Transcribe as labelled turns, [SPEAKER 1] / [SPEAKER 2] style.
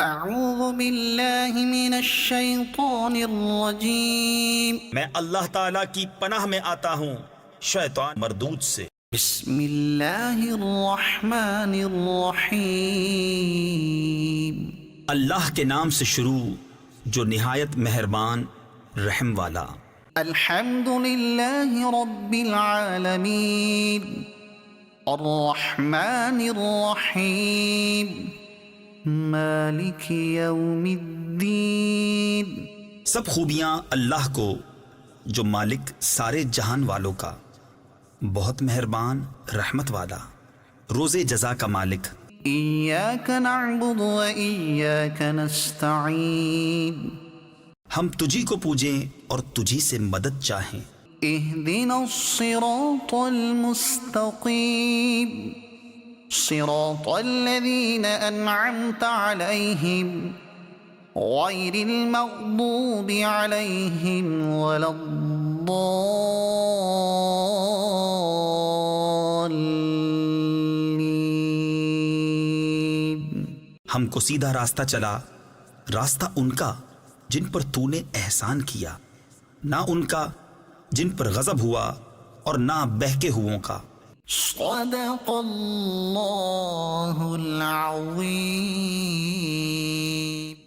[SPEAKER 1] اعوذ باللہ من الشیطان الرجیم،
[SPEAKER 2] میں اللہ تعالیٰ کی پناہ میں آتا ہوں شیطان مردود سے۔
[SPEAKER 1] بسم اللہ الرحمن الرحیم،
[SPEAKER 2] اللہ کے نام سے شروع جو نہایت مہربان رحم والا۔
[SPEAKER 1] الحمد للہ رب العالمین، الرحمن الرحیم، مالک یوم الدین۔
[SPEAKER 2] سب خوبیاں اللہ کو جو مالک سارے جہان والوں کا، بہت مہربان رحمت والا، روز جزا کا مالک۔
[SPEAKER 1] ایاک نعبد و ایاک نستعین،
[SPEAKER 2] ہم تجھی کو پوجیں اور تجھی سے مدد چاہیں۔
[SPEAKER 1] اہدنا الصراط المستقیم، صراط الذین انعمت علیہم غیر المغضوب علیہم ولا الضالین۔
[SPEAKER 2] ہم کو سیدھا راستہ چلا، راستہ ان کا جن پر تو نے احسان کیا، نہ ان کا جن پر غضب ہوا اور نہ بہکے ہووں کا۔
[SPEAKER 1] صدق اللہ العظیم۔